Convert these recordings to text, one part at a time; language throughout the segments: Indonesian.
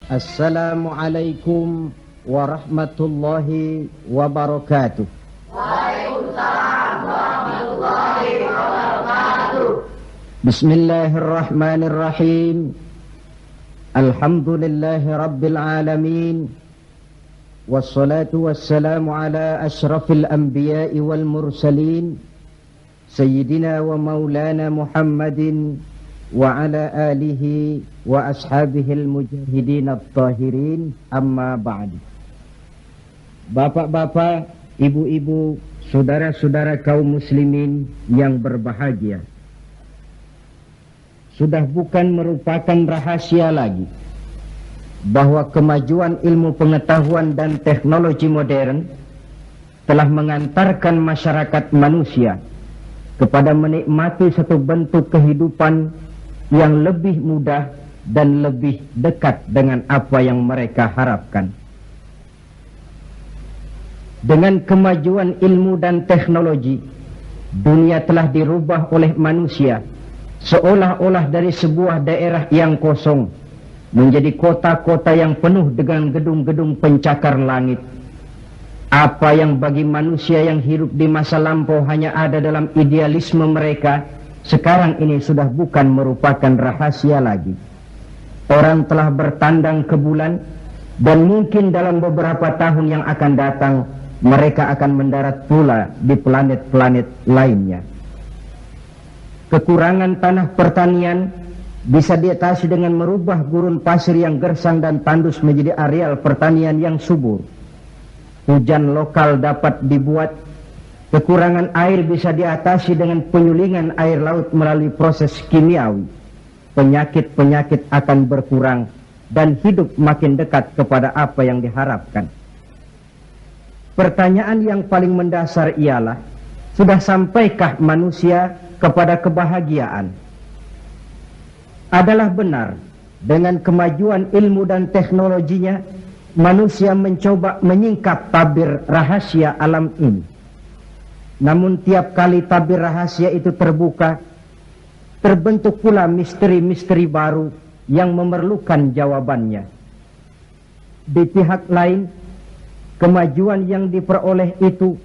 Assalamualaikum warahmatullahi wabarakatuh. Waalaikumsalam warahmatullahi wabarakatuh. Bismillahirrahmanirrahim. Alhamdulillahi rabbil alamin. Wassalatu wassalamu ala ashrafil anbiya'i wal mursalin, Sayyidina wa maulana Muhammadin wa ala alihi wa ashabihil mujahidin at-tahirin, amma ba'd. Bapak-bapak, ibu-ibu, saudara-saudara kaum muslimin yang berbahagia, sudah bukan merupakan rahasia lagi bahwa kemajuan ilmu pengetahuan dan teknologi modern telah mengantarkan masyarakat manusia kepada menikmati satu bentuk kehidupan yang lebih mudah dan lebih dekat dengan apa yang mereka harapkan. Dengan kemajuan ilmu dan teknologi, dunia telah dirubah oleh manusia seolah-olah dari sebuah daerah yang kosong menjadi kota-kota yang penuh dengan gedung-gedung pencakar langit. Apa yang bagi manusia yang hidup di masa lampau hanya ada dalam idealisme mereka, sekarang ini sudah bukan merupakan rahasia lagi. Orang telah bertandang ke bulan, dan mungkin dalam beberapa tahun yang akan datang mereka akan mendarat pula di planet-planet lainnya. Kekurangan tanah pertanian bisa diatasi dengan merubah gurun pasir yang gersang dan tandus menjadi areal pertanian yang subur. Hujan lokal dapat dibuat. Kekurangan air bisa diatasi dengan penyulingan air laut melalui proses kimiawi. Penyakit-penyakit akan berkurang dan hidup makin dekat kepada apa yang diharapkan. Pertanyaan yang paling mendasar ialah, sudah sampaikah manusia kepada kebahagiaan? Adalah benar, dengan kemajuan ilmu dan teknologinya, manusia mencoba menyingkap tabir rahasia alam ini. Namun tiap kali tabir rahasia itu terbuka, terbentuk pula misteri-misteri baru yang memerlukan jawabannya. Di pihak lain, kemajuan yang diperoleh itu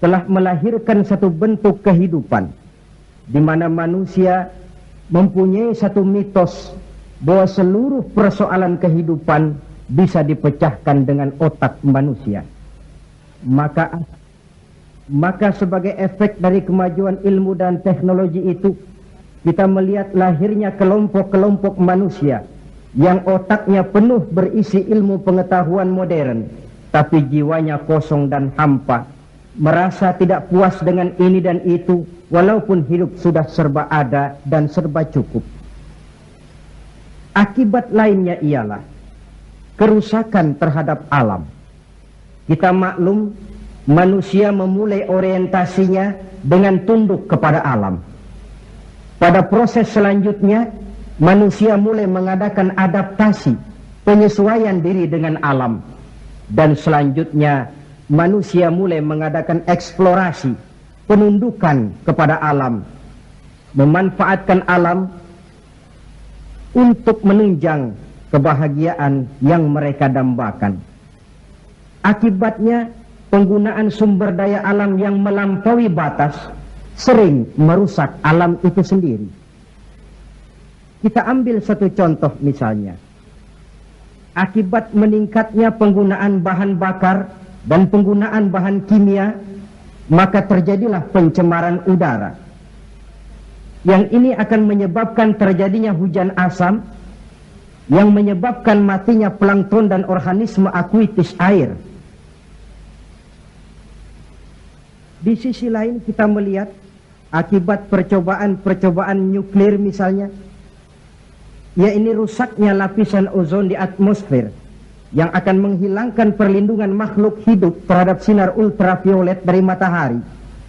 telah melahirkan satu bentuk kehidupan di mana manusia mempunyai satu mitos bahwa seluruh persoalan kehidupan bisa dipecahkan dengan otak manusia. Maka sebagai efek dari kemajuan ilmu dan teknologi itu, kita melihat lahirnya kelompok-kelompok manusia yang otaknya penuh berisi ilmu pengetahuan modern, tapi jiwanya kosong dan hampa, merasa tidak puas dengan ini dan itu, walaupun hidup sudah serba ada dan serba cukup. Akibat lainnya ialah kerusakan terhadap alam. Kita maklum, manusia memulai orientasinya dengan tunduk kepada alam. Pada proses selanjutnya, manusia mulai mengadakan adaptasi, penyesuaian diri dengan alam. Dan selanjutnya, manusia mulai mengadakan eksplorasi, penundukan kepada alam, memanfaatkan alam untuk menunjang kebahagiaan yang mereka dambakan. Akibatnya, penggunaan sumber daya alam yang melampaui batas sering merusak alam itu sendiri. Kita ambil satu contoh misalnya. Akibat meningkatnya penggunaan bahan bakar dan penggunaan bahan kimia, maka terjadilah pencemaran udara. Yang ini akan menyebabkan terjadinya hujan asam, yang menyebabkan matinya plankton dan organisme akuatis air. Di sisi lain kita melihat akibat percobaan nuklir misalnya, ya ini rusaknya lapisan ozon di atmosfer, yang akan menghilangkan perlindungan makhluk hidup terhadap sinar ultraviolet dari matahari,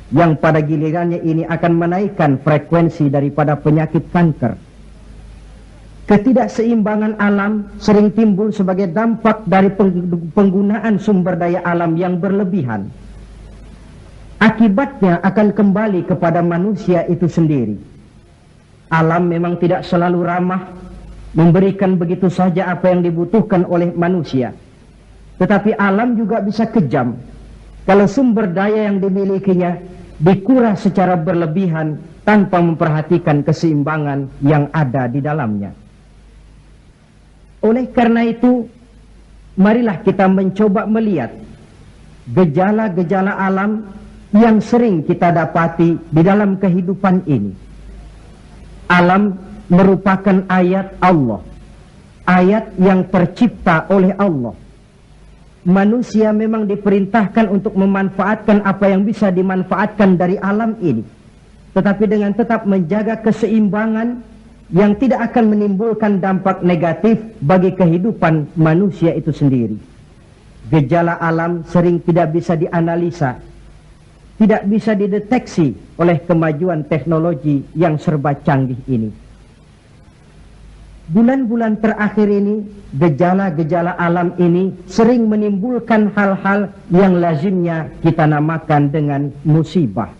yang pada gilirannya ini akan menaikkan frekuensi daripada penyakit kanker. Ketidakseimbangan alam sering timbul sebagai dampak dari penggunaan sumber daya alam yang berlebihan. Akibatnya akan kembali kepada manusia itu sendiri. Alam memang tidak selalu ramah, memberikan begitu saja apa yang dibutuhkan oleh manusia. Tetapi alam juga bisa kejam kalau sumber daya yang dimilikinya dikuras secara berlebihan tanpa memperhatikan keseimbangan yang ada di dalamnya. Oleh karena itu, marilah kita mencoba melihat gejala-gejala alam yang sering kita dapati di dalam kehidupan ini. Alam merupakan ayat Allah, ayat yang tercipta oleh Allah. Manusia memang diperintahkan untuk memanfaatkan apa yang bisa dimanfaatkan dari alam ini, tetapi dengan tetap menjaga keseimbangan yang tidak akan menimbulkan dampak negatif bagi kehidupan manusia itu sendiri. Gejala alam sering tidak bisa dianalisa, tidak bisa dideteksi oleh kemajuan teknologi yang serba canggih ini. Bulan-bulan terakhir ini, gejala-gejala alam ini sering menimbulkan hal-hal yang lazimnya kita namakan dengan musibah.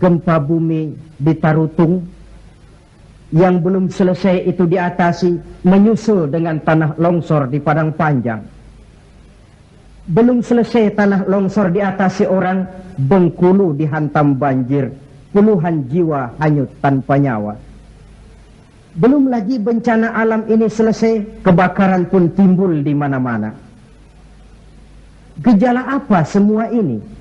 Gempa bumi di Tarutung yang belum selesai itu diatasi, menyusul dengan tanah longsor di Padang Panjang. Belum selesai tanah longsor diatasi orang, Bengkulu dihantam banjir, puluhan jiwa hanyut tanpa nyawa. Belum lagi bencana alam ini selesai, kebakaran pun timbul di mana-mana. Gejala apa semua ini?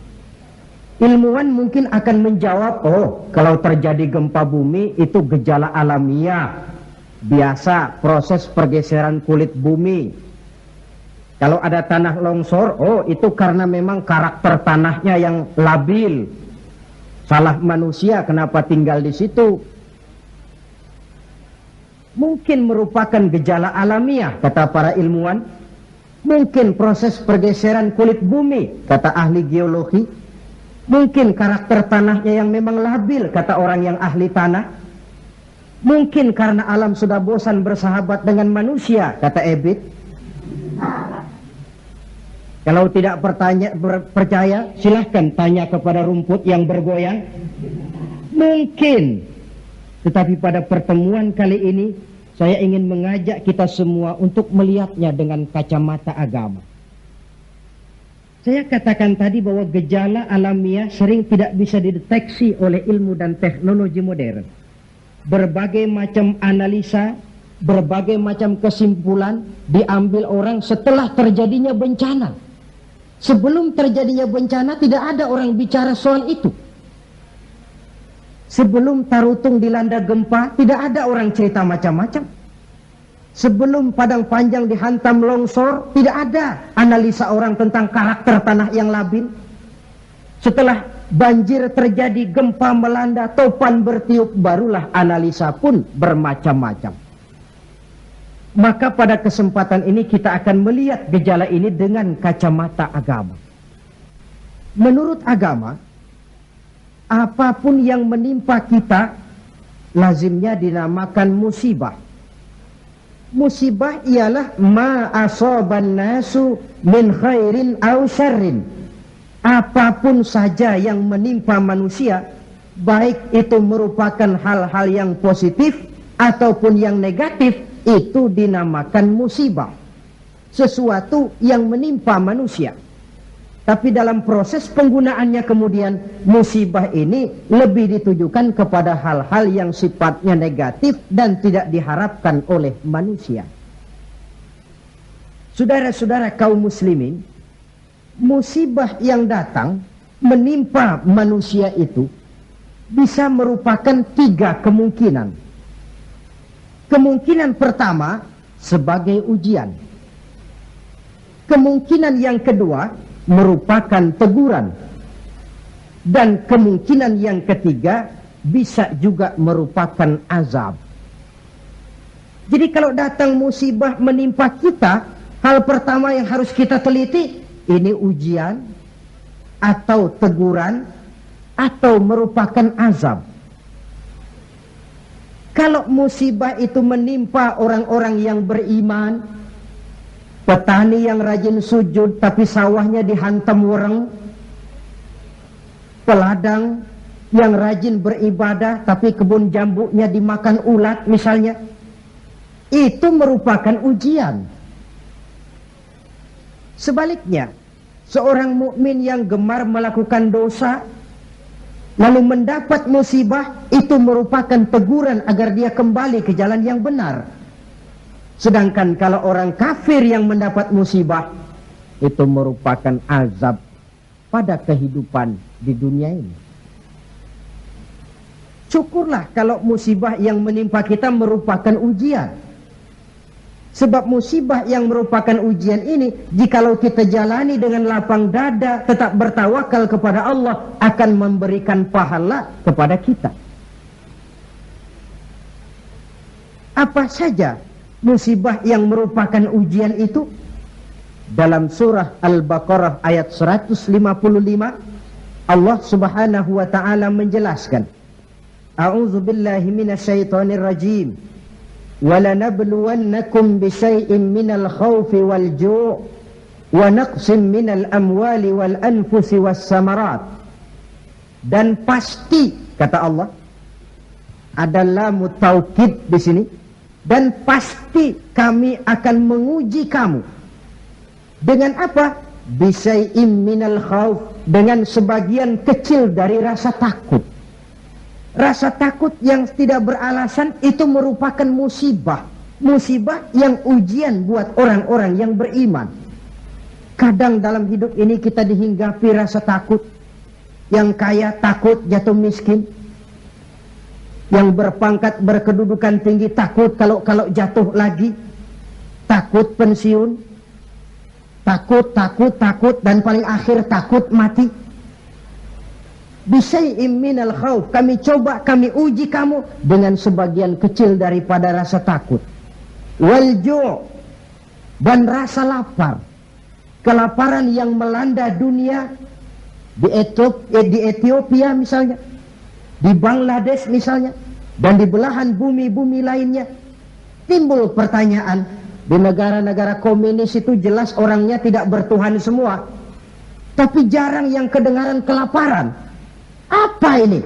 Ilmuwan mungkin akan menjawab, oh, kalau terjadi gempa bumi itu gejala alamiah, biasa proses pergeseran kulit bumi. Kalau ada tanah longsor, oh, itu karena memang karakter tanahnya yang labil. Salah manusia kenapa tinggal di situ. Mungkin merupakan gejala alamiah, kata para ilmuwan. Mungkin proses pergeseran kulit bumi, kata ahli geologi. Mungkin karakter tanahnya yang memang labil, kata orang yang ahli tanah. Mungkin karena alam sudah bosan bersahabat dengan manusia, kata Ebit. Kalau tidak percaya, silahkan tanya kepada rumput yang bergoyang. Mungkin. Tetapi pada pertemuan kali ini, saya ingin mengajak kita semua untuk melihatnya dengan kacamata agama. Saya katakan tadi bahwa gejala alamiah sering tidak bisa dideteksi oleh ilmu dan teknologi modern. Berbagai macam analisa, berbagai macam kesimpulan diambil orang setelah terjadinya bencana. Sebelum terjadinya bencana tidak ada orang bicara soal itu. Sebelum Tarutung dilanda gempa tidak ada orang cerita macam-macam. Sebelum Padang Panjang dihantam longsor, tidak ada analisa orang tentang karakter tanah yang labil. Setelah banjir terjadi, gempa melanda, topan bertiup, barulah analisa pun bermacam-macam. Maka pada kesempatan ini kita akan melihat gejala ini dengan kacamata agama. Menurut agama, apapun yang menimpa kita, lazimnya dinamakan musibah. Musibah ialah ma asaban nasu min khairin aw syarrin. Apapun saja yang menimpa manusia, baik itu merupakan hal-hal yang positif ataupun yang negatif, itu dinamakan musibah. Sesuatu yang menimpa manusia. Tapi dalam proses penggunaannya kemudian, musibah ini lebih ditujukan kepada hal-hal yang sifatnya negatif dan tidak diharapkan oleh manusia. Saudara-saudara kaum muslimin, musibah yang datang menimpa manusia itu bisa merupakan 3 kemungkinan. Kemungkinan pertama sebagai ujian. Kemungkinan yang kedua merupakan teguran. Dan kemungkinan yang ketiga bisa juga merupakan azab. Jadi kalau datang musibah menimpa kita, hal pertama yang harus kita teliti, ini ujian atau teguran atau merupakan azab. Kalau musibah itu menimpa orang-orang yang beriman, petani yang rajin sujud tapi sawahnya dihantam wereng, peladang yang rajin beribadah tapi kebun jambunya dimakan ulat misalnya, itu merupakan ujian. Sebaliknya, seorang mukmin yang gemar melakukan dosa lalu mendapat musibah, itu merupakan teguran agar dia kembali ke jalan yang benar. Sedangkan kalau orang kafir yang mendapat musibah, itu merupakan azab pada kehidupan di dunia ini. Syukurlah kalau musibah yang menimpa kita merupakan ujian. Sebab musibah yang merupakan ujian ini, jikalau kita jalani dengan lapang dada, tetap bertawakal kepada Allah, akan memberikan pahala kepada kita. Apa saja musibah yang merupakan ujian itu? Dalam surah Al-Baqarah ayat 155, Allah subhanahu wa ta'ala menjelaskan, A'udzu billahi minasyaitonir rajim. وَلَنَبْلُوَنَّكُمْ بِشَيْءٍ مِّنَ الْخَوْفِ وَالْجُوعِ وَنَقْصٍ مِّنَ الْأَمْوَالِ وَالْأَنفُسِ وَالثَّمَرَاتِ. Dan pasti, kata Allah, ada lam taukid di sini, dan pasti kami akan menguji kamu. Dengan apa? Bisyai'im minal khauf, dengan sebagian kecil dari rasa takut. Rasa takut yang tidak beralasan itu merupakan musibah. Musibah yang ujian buat orang-orang yang beriman. Kadang dalam hidup ini kita dihinggapi rasa takut. Yang kaya takut jatuh miskin. Yang berpangkat berkedudukan tinggi takut kalau jatuh lagi. Takut pensiun. Takut dan paling akhir takut mati. Bisyai'im minal khauf, kami coba, kami uji kamu dengan sebagian kecil daripada rasa takut. Wal ju', dan rasa lapar. Kelaparan yang melanda dunia di Ethiopia misalnya, di Bangladesh misalnya, dan di belahan bumi-bumi lainnya. Timbul pertanyaan, di negara-negara komunis itu jelas orangnya tidak bertuhan semua, tapi jarang yang kedengaran kelaparan. Apa ini?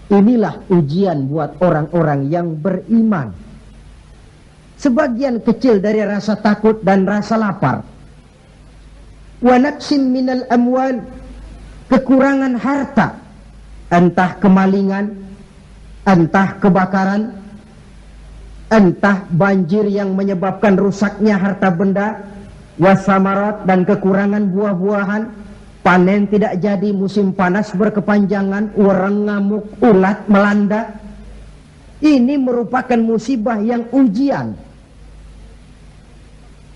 Inilah ujian buat orang-orang yang beriman. Sebagian kecil dari rasa takut dan rasa lapar. Wa naqsim minal amwal, kekurangan harta, entah kemalingan, entah kebakaran, entah banjir yang menyebabkan rusaknya harta benda, wasamarat, dan kekurangan buah-buahan. Panen tidak jadi, musim panas berkepanjangan, orang ngamuk, ulat melanda. Ini merupakan musibah yang ujian.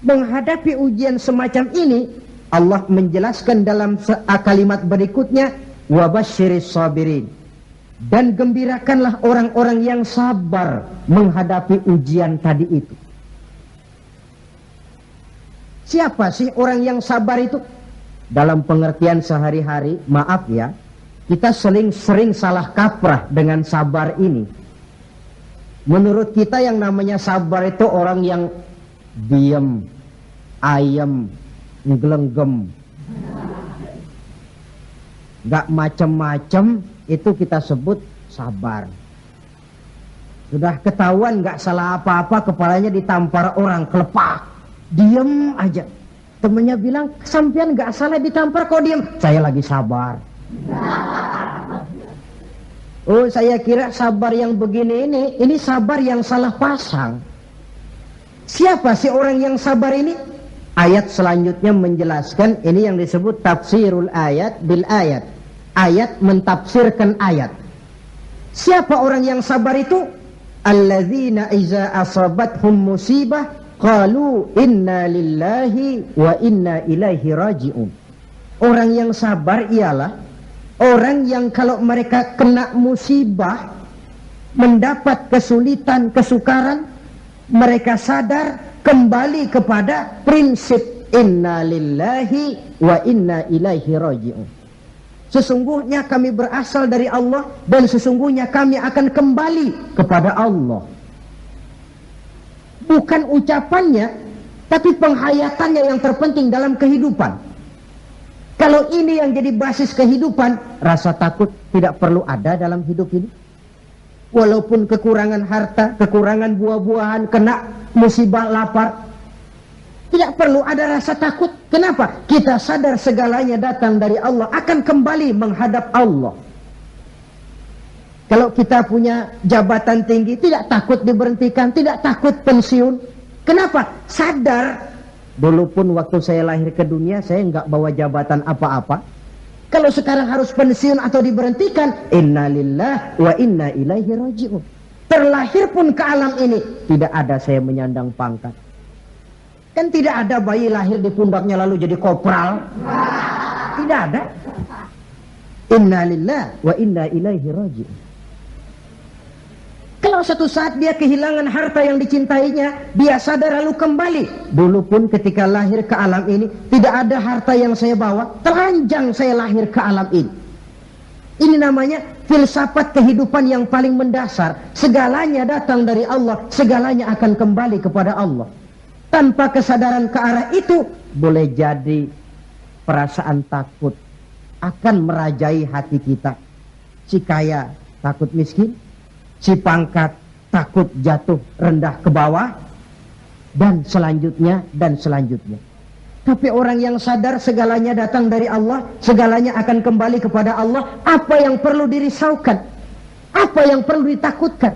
Menghadapi ujian semacam ini, Allah menjelaskan dalam kalimat berikutnya, wabasyiris sabirin. Dan gembirakanlah orang-orang yang sabar menghadapi ujian tadi itu. Siapa sih orang yang sabar itu? Dalam pengertian sehari-hari, maaf ya, kita sering salah kaprah dengan sabar ini. Menurut kita yang namanya sabar itu orang yang diem, ayem, nggelenggem, gak macem-macem, itu kita sebut sabar. Sudah ketahuan gak salah apa-apa, kepalanya ditampar orang, kelepak, diem aja. Temennya bilang, sampean gak salah ditampar kok diem. Saya lagi sabar. Oh, saya kira sabar yang begini ini sabar yang salah pasang. Siapa sih orang yang sabar ini? Ayat selanjutnya menjelaskan, ini yang disebut tafsirul ayat bil ayat. Ayat mentafsirkan ayat. Siapa orang yang sabar itu? Alladzina iza asabathum musibah qalu inna lillahi wa inna ilaihi raji'un. Orang yang sabar ialah orang yang kalau mereka kena musibah, mendapat kesulitan, kesukaran, mereka sadar kembali kepada prinsip inna lillahi wa inna ilaihi raji'un. Sesungguhnya kami berasal dari Allah dan sesungguhnya kami akan kembali kepada Allah. Bukan ucapannya, tapi penghayatannya yang terpenting dalam kehidupan. Kalau ini yang jadi basis kehidupan, rasa takut tidak perlu ada dalam hidup ini. Walaupun kekurangan harta, kekurangan buah-buahan, kena musibah lapar, tidak perlu ada rasa takut. Kenapa? Kita sadar segalanya datang dari Allah, akan kembali menghadap Allah. Kalau kita punya jabatan tinggi, tidak takut diberhentikan, tidak takut pensiun. Kenapa? Sadar. Dulu pun waktu saya lahir ke dunia, saya nggak bawa jabatan apa-apa. Kalau sekarang harus pensiun atau diberhentikan, innalillah wa inna ilaihi raji'un. Terlahir pun ke alam ini, tidak ada saya menyandang pangkat. Kan tidak ada bayi lahir di pundaknya lalu jadi kopral. Tidak ada. Innalillah wa inna ilaihi raji'un. Kalau suatu saat dia kehilangan harta yang dicintainya, dia sadar lalu kembali. Dulu pun ketika lahir ke alam ini, tidak ada harta yang saya bawa, telanjang saya lahir ke alam ini. Ini namanya filsafat kehidupan yang paling mendasar. Segalanya datang dari Allah, segalanya akan kembali kepada Allah. Tanpa kesadaran ke arah itu, boleh jadi perasaan takut akan merajai hati kita. Si kaya takut miskin, si pangkat takut jatuh rendah ke bawah, dan selanjutnya. Tapi orang yang sadar segalanya datang dari Allah, segalanya akan kembali kepada Allah, apa yang perlu dirisaukan? Apa yang perlu ditakutkan?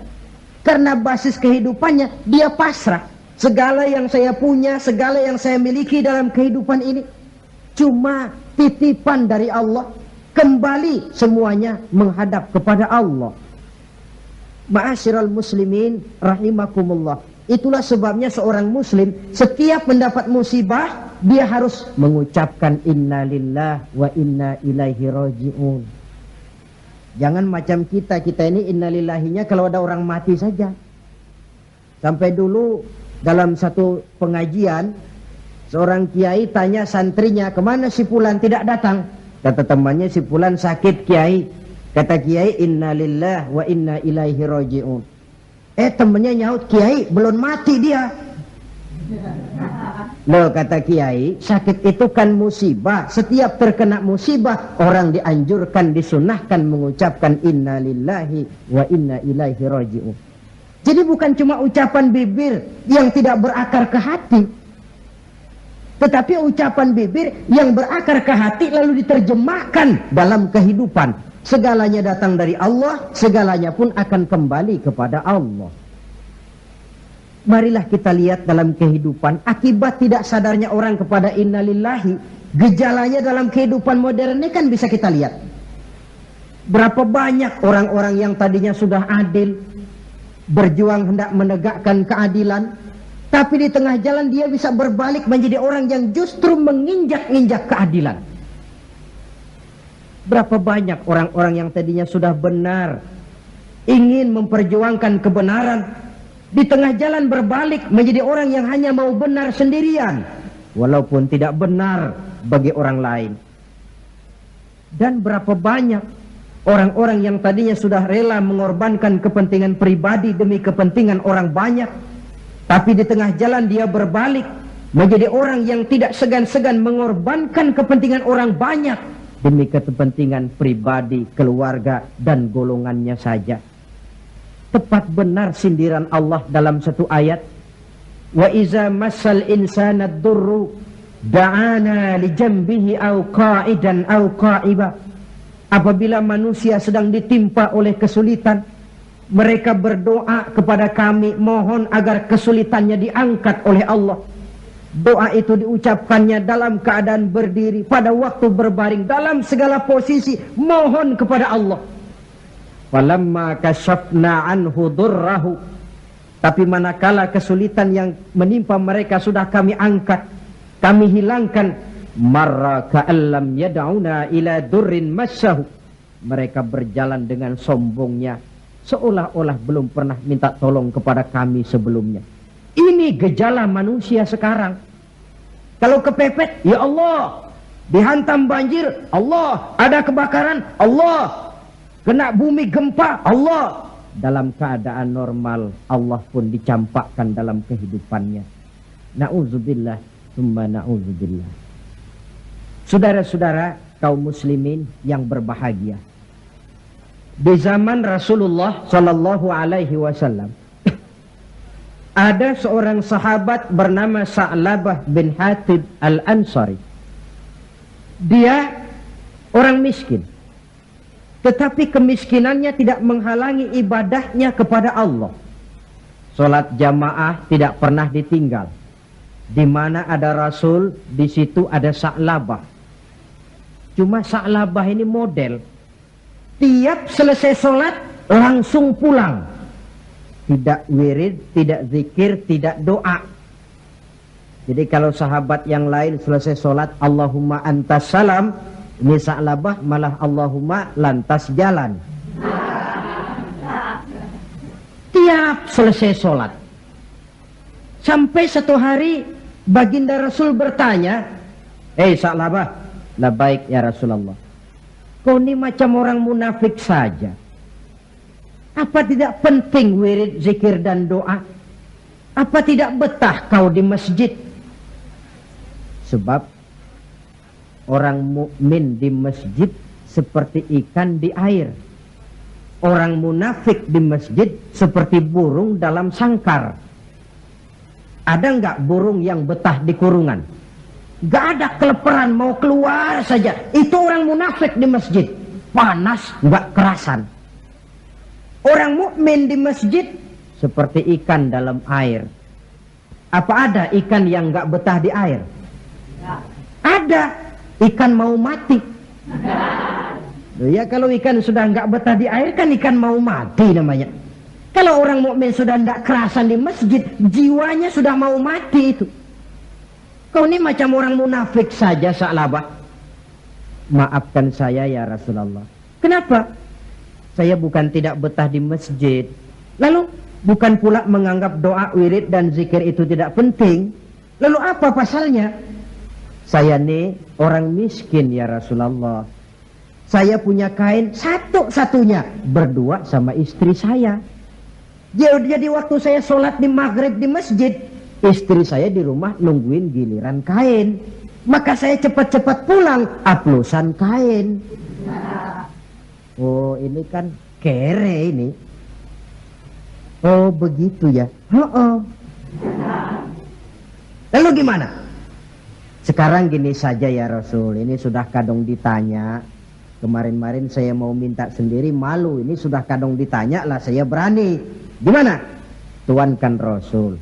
Karena basis kehidupannya dia pasrah. Segala yang saya punya, segala yang saya miliki dalam kehidupan ini cuma titipan dari Allah. Kembali semuanya menghadap kepada Allah. Ma'asyiral muslimin rahimakumullah. Itulah sebabnya seorang muslim setiap mendapat musibah, dia harus mengucapkan innalillah wa inna ilaihi raji'un. Jangan macam kita ini innalillahinya kalau ada orang mati saja. Sampai dulu dalam satu pengajian, seorang kiai tanya santrinya, kemana si fulan tidak datang? Kata temannya, si fulan sakit kiai. Kata kiai, innalillah wa inna ilaihi raji'un. Temennya nyaut, kiai belum mati dia. Loh, kata kiai, sakit itu kan musibah. Setiap terkena musibah, orang dianjurkan, disunahkan mengucapkan innalillahi wa inna ilaihi raji'un. Jadi bukan cuma ucapan bibir yang tidak berakar ke hati, tetapi ucapan bibir yang berakar ke hati lalu diterjemahkan dalam kehidupan. Segalanya datang dari Allah, segalanya pun akan kembali kepada Allah. Marilah kita lihat dalam kehidupan, akibat tidak sadarnya orang kepada innalillahi, gejalanya dalam kehidupan modern ini kan bisa kita lihat. Berapa banyak orang-orang yang tadinya sudah adil, berjuang hendak menegakkan keadilan, tapi di tengah jalan dia bisa berbalik menjadi orang yang justru menginjak-injak keadilan. Berapa banyak orang-orang yang tadinya sudah benar, ingin memperjuangkan kebenaran, di tengah jalan berbalik menjadi orang yang hanya mau benar sendirian, walaupun tidak benar bagi orang lain. Dan berapa banyak orang-orang yang tadinya sudah rela mengorbankan kepentingan pribadi demi kepentingan orang banyak, tapi di tengah jalan dia berbalik menjadi orang yang tidak segan-segan mengorbankan kepentingan orang banyak demi kepentingan pribadi, keluarga, dan golongannya saja. Tepat benar sindiran Allah dalam satu ayat, wa iza massal insana ad-durru da'ana li jambihi aw qa'idan aw qa'iba. Apabila manusia sedang ditimpa oleh kesulitan, mereka berdoa kepada kami, mohon agar kesulitannya diangkat oleh Allah. Doa itu diucapkannya dalam keadaan berdiri, pada waktu berbaring, dalam segala posisi mohon kepada Allah. Falamma kasyafna anhu durrahu, tapi manakala kesulitan yang menimpa mereka sudah kami angkat, kami hilangkan, marra ka'allam yad'una ila durrin masyahu, mereka berjalan dengan sombongnya seolah-olah belum pernah minta tolong kepada kami sebelumnya. Ini gejala manusia sekarang. Kalau kepepet, ya Allah. Dihantam banjir, Allah. Ada kebakaran, Allah. Kena bumi gempa, Allah. Dalam keadaan normal, Allah pun dicampakkan dalam kehidupannya. Na'udzubillah, summa na'udzubillah. Saudara-saudara kaum muslimin yang berbahagia, Di zaman Rasulullah Shallallahu Alaihi Wasallam ada seorang sahabat bernama Sa'labah bin Hatib Al-Ansari. Dia orang miskin, tetapi kemiskinannya tidak menghalangi ibadahnya kepada Allah. Sholat jamaah tidak pernah ditinggal. Di mana ada Rasul, di situ ada Sa'labah. Cuma Sa'labah ini model. Tiap selesai sholat langsung pulang. Tidak wirid, tidak zikir, tidak doa. Jadi kalau sahabat yang lain selesai sholat Allahumma antas salam, ini Sa'labah malah Allahumma lantas jalan. Tiap selesai sholat. Sampai satu hari baginda Rasul bertanya, Sa'labah, labaik ya Rasulullah, kau ini macam orang munafik saja. Apa tidak penting wirid, zikir dan doa? Apa tidak betah kau di masjid? Sebab orang mukmin di masjid seperti ikan di air. Orang munafik di masjid seperti burung dalam sangkar. Ada nggak burung yang betah di kurungan? Nggak ada, keleperan mau keluar saja. Itu orang munafik di masjid. Panas nggak kerasan. Orang mukmin di masjid seperti ikan dalam air. Apa ada ikan yang nggak betah di air? Ada. Ikan mau mati. Ya kalau ikan sudah nggak betah di air kan ikan mau mati namanya. Kalau orang mukmin sudah nggak kerasan di masjid, jiwanya sudah mau mati itu. Kau ini macam orang munafik saja, Sa'labah. Maafkan saya ya Rasulullah. Kenapa? Saya bukan tidak betah di masjid. Lalu bukan pula menganggap doa, wirid dan zikir itu tidak penting. Lalu apa pasalnya? Saya nih orang miskin ya Rasulullah. Saya punya kain satu-satunya berdua sama istri saya. Jadi waktu saya sholat di maghrib di masjid, istri saya di rumah nungguin giliran kain. Maka saya cepat-cepat pulang, aplusan kain. Oh ini kan kere ini. Oh begitu ya. Lalu gimana? Sekarang gini saja ya Rasul, ini sudah kadang ditanya. Kemarin-marin saya mau minta sendiri, malu. Ini sudah kadang ditanya lah, saya berani. Gimana? Tuankan Rasul.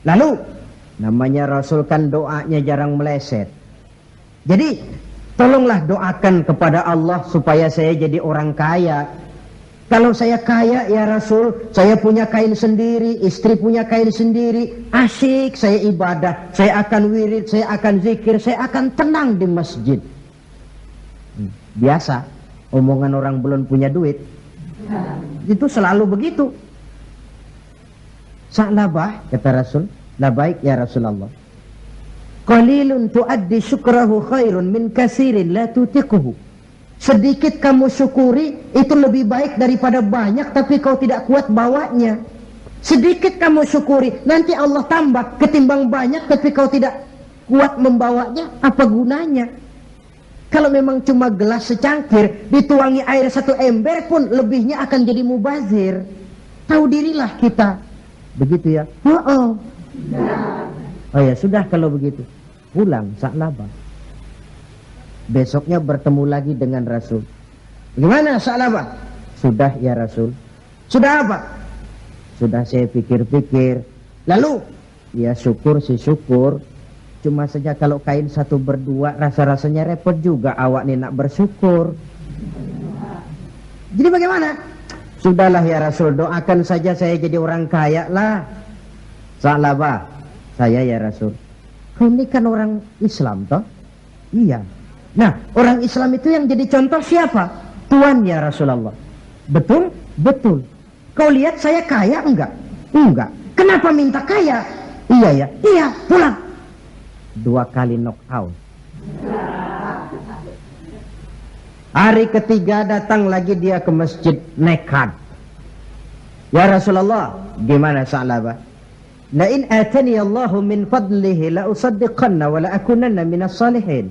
Lalu, namanya Rasul kan doanya jarang meleset. Jadi, tolonglah doakan kepada Allah supaya saya jadi orang kaya. Kalau saya kaya ya Rasul, saya punya kain sendiri, istri punya kain sendiri, asik saya ibadah, saya akan wirid, saya akan zikir, saya akan tenang di masjid. Biasa, omongan orang belum punya duit. Itu selalu begitu. Sa'labah, kata Rasul, labaik ya Rasulullah. Qalilun tuaddi syukrahu khairun min kasirin la tutiquhu. Sedikit kamu syukuri itu lebih baik daripada banyak tapi kau tidak kuat bawanya. Sedikit kamu syukuri, nanti Allah tambah ketimbang banyak tapi kau tidak kuat membawanya, apa gunanya? Kalau memang cuma gelas secangkir dituangi air satu ember pun lebihnya akan jadi mubazir. Tahu dirilah kita. Begitu ya? Oh ya sudah kalau begitu. Pulang Sa'labah. Besoknya bertemu lagi dengan Rasul. Gimana Sa'labah? Sudah ya Rasul. Sudah apa? Sudah saya pikir-pikir. Lalu? Ya syukur sih syukur. Cuma saja kalau kain satu berdua rasa-rasanya repot juga awak nih nak bersyukur. Jadi bagaimana? Sudahlah ya Rasul, doakan saja saya jadi orang kaya lah. Sa'labah, saya ya Rasul. Kau ini kan orang Islam toh? Iya. Nah, orang Islam itu yang jadi contoh siapa? Tuan ya Rasulullah. Betul? Betul. Kau lihat saya kaya enggak? Enggak. Kenapa minta kaya? Iya ya. Iya, pulang. 2 kali knockout. Hari ketiga datang lagi dia ke masjid nekat. Ya Rasulullah, gimana Sa'labah? La in atani Allahu min fadlihi la usaddiqanna wa la akunanna minas salihin.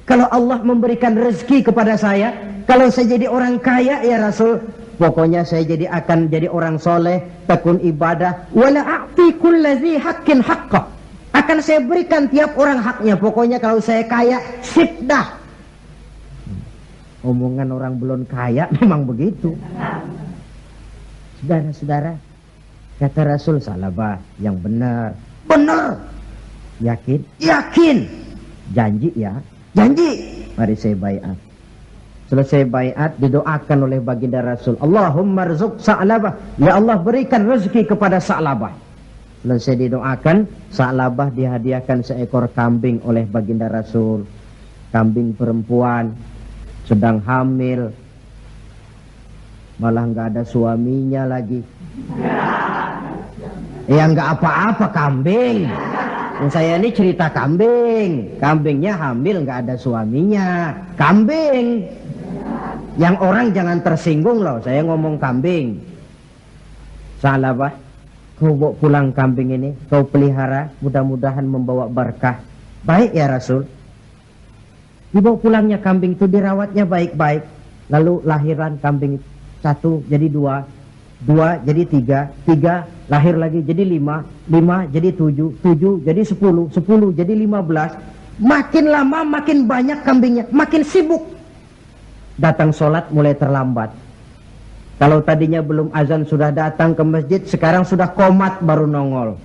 Kalau Allah memberikan rezeki kepada saya, Kalau saya jadi orang kaya ya Rasul, pokoknya saya akan jadi orang soleh, tekun ibadah. Wala a'ti kulladzi haqqin haqqah. Akan saya berikan tiap orang haknya. Pokoknya kalau saya kaya, sip dah. Omongan orang belum kaya memang begitu. Saudara-saudara, kata Rasul, salabah yang benar. Benar. Yakin? Yakin. Janji ya? Janji. Mari saya baiat. Selesai baiat, didoakan oleh baginda Rasul, Allahumma rzuq Sa'labah, ya Allah berikan rezeki kepada Sa'labah. Selesai didoakan, Sa'labah dihadiahkan seekor kambing oleh baginda Rasul. Kambing perempuan, sedang hamil, malah nggak ada suaminya lagi. Ya nggak apa-apa kambing. Saya ini cerita kambing. Kambingnya hamil nggak ada suaminya. Kambing. Yang orang jangan tersinggung loh. Saya ngomong kambing. Salabah, kau bawa pulang kambing ini, kau pelihara, mudah-mudahan membawa berkah. Baik ya Rasul. Dibawa pulangnya kambing itu, dirawatnya baik-baik. Lalu lahiran kambing itu. 1 jadi 2, 2 jadi 3, 3 lahir lagi jadi 5, 5 jadi 7, 7 jadi 10, 10 jadi 15. Makin lama makin banyak kambingnya, makin sibuk. Datang sholat mulai terlambat. Kalau tadinya belum azan sudah datang ke masjid, sekarang sudah qomat baru nongol.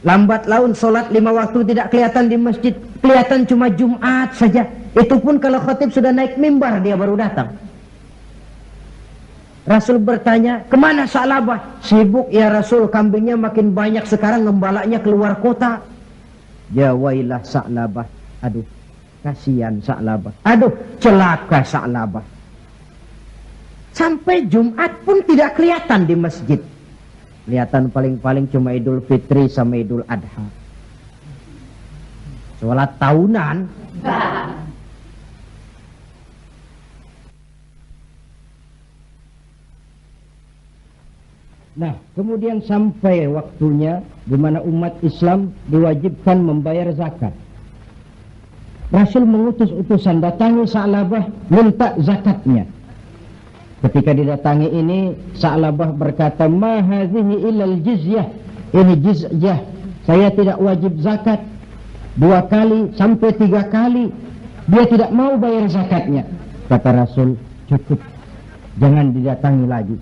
Lambat laun sholat 5 waktu tidak kelihatan di masjid, kelihatan cuma Jumat saja. Itu pun kalau khatib sudah naik mimbar dia baru datang. Rasul bertanya, kemana Sa'labah? Sibuk ya Rasul, kambingnya makin banyak sekarang, ngembalanya keluar kota. Ya wailah Sa'labah. Aduh, kasihan Sa'labah. Aduh, celaka Sa'labah. Sampai Jumat pun tidak kelihatan di masjid. Kelihatan paling-paling cuma Idul Fitri sama Idul Adha. Sholat tahunan. Nah, kemudian sampai waktunya di mana umat Islam diwajibkan membayar zakat. Rasul mengutus utusan, datangi Sa'labah, minta zakatnya. Ketika didatangi ini, Sa'labah berkata, ma hadhihi illal jizyah. Ini jizyah, saya tidak wajib zakat. 2 kali sampai 3 kali dia tidak mau bayar zakatnya. Kata Rasul, cukup, jangan didatangi lagi.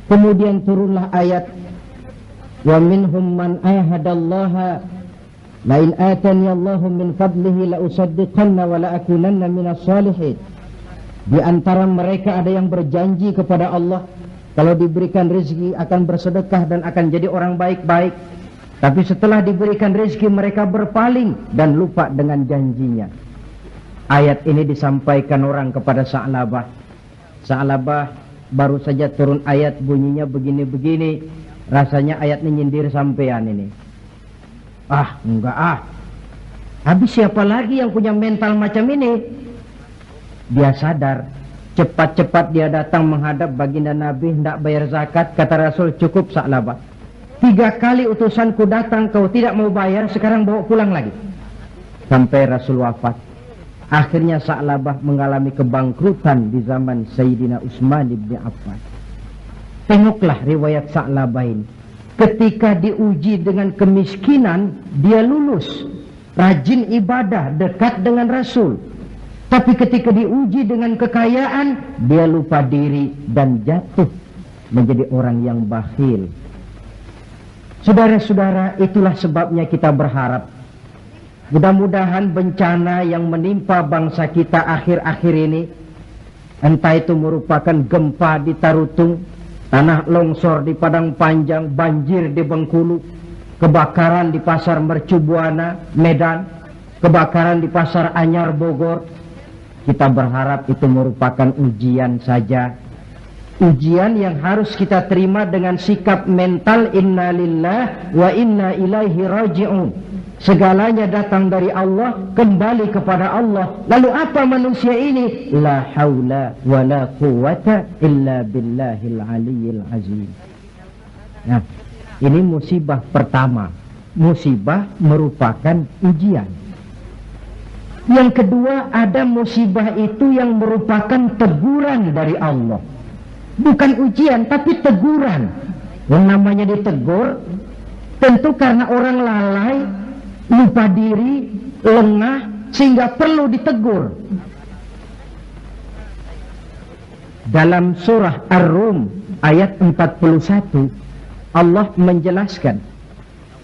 Kemudian turunlah ayat, wa minhum man ahadallaha la in atani Allahu min fadlihi la usaddiqanna wa la akunanna minas salihin. Di antara mereka ada yang berjanji kepada Allah, kalau diberikan rezeki akan bersedekah dan akan jadi orang baik-baik. Tapi setelah diberikan rezeki mereka berpaling dan lupa dengan janjinya. Ayat ini disampaikan orang kepada Sa'labah. Sa'labah baru saja turun ayat, bunyinya begini-begini. Rasanya ayatnya nyindir sampean ini. Ah, enggak ah. Habis siapa lagi yang punya mental macam ini? Dia sadar. Cepat-cepat dia datang menghadap baginda Nabi, hendak bayar zakat. Kata Rasul, cukup Sa'labah. 3 kali utusanku datang, kau tidak mau bayar, sekarang bawa pulang lagi. Sampai Rasul wafat. Akhirnya Sa'labah mengalami kebangkrutan di zaman Sayyidina Utsman bin Affan. Tengoklah riwayat Sa'labah ini. Ketika diuji dengan kemiskinan, dia lulus. Rajin ibadah, dekat dengan Rasul. Tapi ketika diuji dengan kekayaan, dia lupa diri dan jatuh menjadi orang yang bakhil. Saudara-saudara, itulah sebabnya kita berharap mudah-mudahan bencana yang menimpa bangsa kita akhir-akhir ini, entah itu merupakan gempa di Tarutung, tanah longsor di Padang Panjang, banjir di Bengkulu, kebakaran di Pasar Mercu Buana, Medan, kebakaran di Pasar Anyar, Bogor, kita berharap itu merupakan ujian saja. Ujian yang harus kita terima dengan sikap mental inna lillah wa inna ilaihi raji'un. Segalanya datang dari Allah, kembali kepada Allah. Lalu apa manusia ini? La haula wa la quwata illa billahil aliyyil azim. Nah, ini musibah pertama. Musibah merupakan ujian. Yang kedua, ada musibah itu yang merupakan teguran dari Allah. Bukan ujian, tapi teguran. Yang namanya ditegur, tentu karena orang lalai, lupa diri, lengah, sehingga perlu ditegur. Dalam surah Ar-Rum ayat 41, Allah menjelaskan,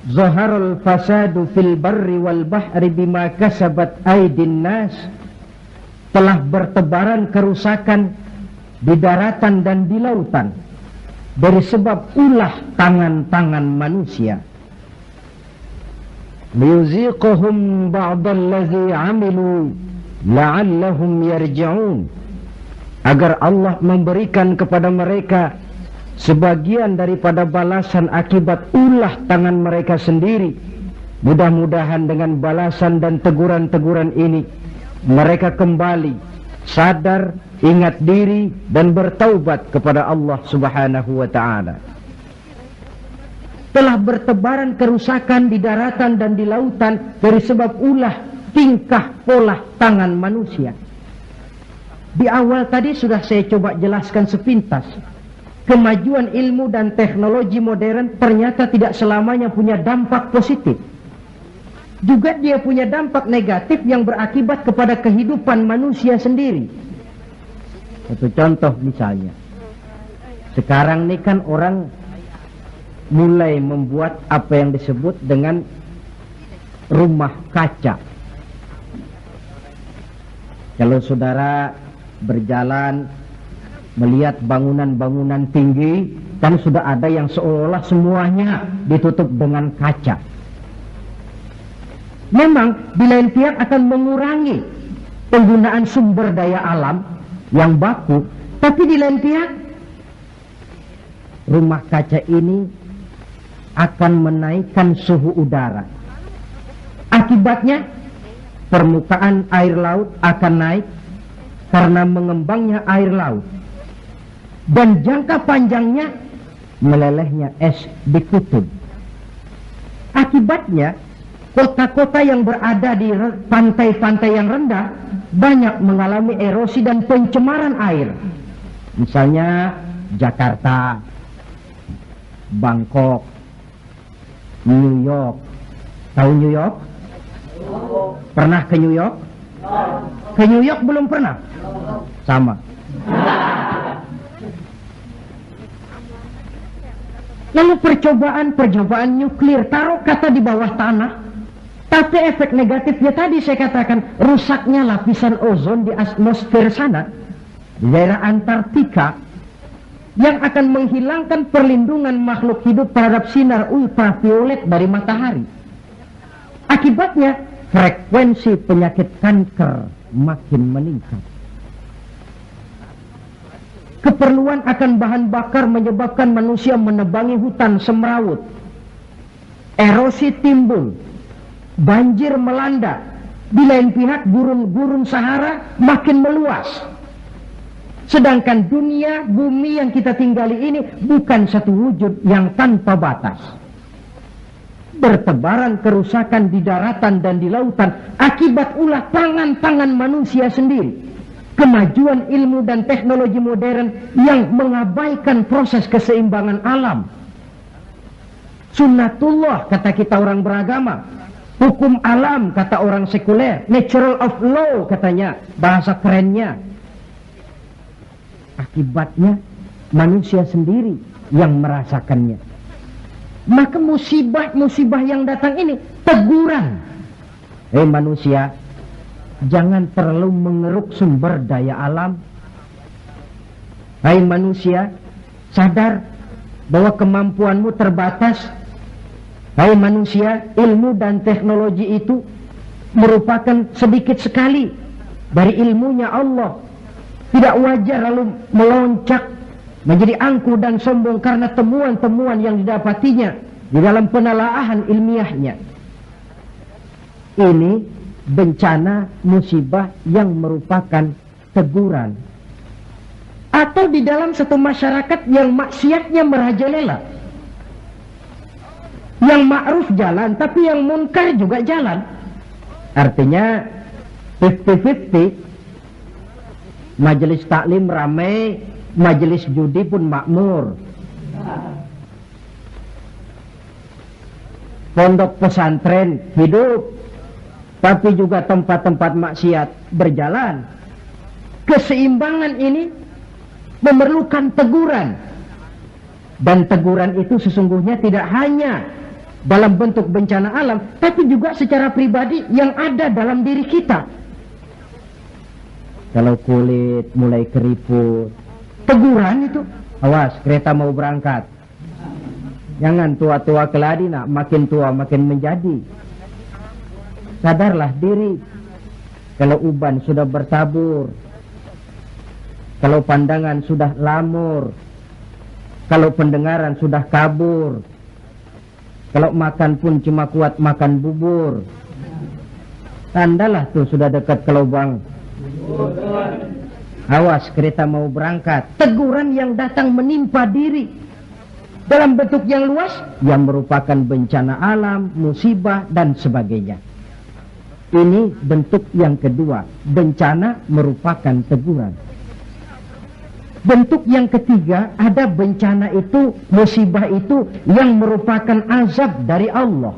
Zaharul fasadu fil barri wal bahri bima kasabat aydin nas. Telah bertebaran kerusakan di daratan dan di lautan dari sebab ulah tangan-tangan manusia. Liyuziquhum ba'dallazi amilu la'allahum yarji'un. Agar Allah memberikan kepada mereka sebagian daripada balasan akibat ulah tangan mereka sendiri. Mudah-mudahan dengan balasan dan teguran-teguran ini mereka kembali sadar, ingat diri, dan bertaubat kepada Allah Subhanahu wa ta'ala. Telah bertebaran kerusakan di daratan dan di lautan dari sebab ulah tingkah pola tangan manusia. Di awal tadi sudah saya coba jelaskan sepintas. Kemajuan ilmu dan teknologi modern ternyata tidak selamanya punya dampak positif. Juga dia punya dampak negatif yang berakibat kepada kehidupan manusia sendiri. Satu contoh misalnya, sekarang ini kan orang mulai membuat apa yang disebut dengan rumah kaca. Kalau saudara berjalan melihat bangunan-bangunan tinggi, kan sudah ada yang seolah semuanya ditutup dengan kaca. Memang di lain pihak akan mengurangi penggunaan sumber daya alam yang baku, tapi di lain pihak rumah kaca ini akan menaikkan suhu udara. Akibatnya permukaan air laut akan naik karena mengembangnya air laut, dan jangka panjangnya melelehnya es di kutub. Akibatnya kota-kota yang berada di pantai-pantai yang rendah banyak mengalami erosi dan pencemaran air. Misalnya Jakarta, Bangkok, New York. Tahu New York? Pernah ke New York? Ke New York belum pernah? Sama. Lalu percobaan nuklir, taruh kata di bawah tanah, tapi efek negatifnya tadi saya katakan, rusaknya lapisan ozon di atmosfer sana, di daerah Antartika, yang akan menghilangkan perlindungan makhluk hidup terhadap sinar ultraviolet dari matahari. Akibatnya frekuensi penyakit kanker makin meningkat. Keperluan akan bahan bakar menyebabkan manusia menebangi hutan semrawut. Erosi timbul, banjir melanda. Di lain pihak gurun Sahara makin meluas. Sedangkan dunia, bumi yang kita tinggali ini bukan satu wujud yang tanpa batas. Bertebaran kerusakan di daratan dan di lautan akibat ulah tangan-tangan manusia sendiri. Kemajuan ilmu dan teknologi modern yang mengabaikan proses keseimbangan alam. Sunnatullah kata kita orang beragama, hukum alam kata orang sekuler, natural of law katanya bahasa kerennya. Akibatnya manusia sendiri yang merasakannya. Maka musibah-musibah yang datang ini teguran. Manusia, jangan terlalu mengeruk sumber daya alam. Hai manusia, sadar bahwa kemampuanmu terbatas. Hai manusia, ilmu dan teknologi itu merupakan sedikit sekali dari ilmunya Allah. Tidak wajar lalu meloncat menjadi angkuh dan sombong karena temuan-temuan yang didapatinya di dalam penelaahan ilmiahnya. Ini bencana musibah yang merupakan teguran. Atau di dalam satu masyarakat yang maksiatnya merajalela, yang ma'ruf jalan tapi yang munkar juga jalan. Artinya 50-50. Majelis taklim ramai, majelis judi pun makmur. Pondok pesantren hidup, tapi juga tempat-tempat maksiat berjalan. Keseimbangan ini memerlukan teguran. Dan teguran itu sesungguhnya tidak hanya dalam bentuk bencana alam, tapi juga secara pribadi yang ada dalam diri kita. Kalau kulit mulai keriput, teguran itu, awas kereta mau berangkat. Jangan tua-tua keladi nak, makin tua makin menjadi. Sadarlah diri. Kalau uban sudah bertabur, kalau pandangan sudah lamur, kalau pendengaran sudah kabur, kalau makan pun cuma kuat makan bubur, tandalah tuh sudah dekat ke lubang. Awas kereta mau berangkat. Teguran yang datang menimpa diri dalam bentuk yang luas, yang merupakan bencana alam, musibah dan sebagainya. Ini bentuk yang kedua. Bencana merupakan teguran. Bentuk yang ketiga, ada bencana itu, musibah itu yang merupakan azab dari Allah.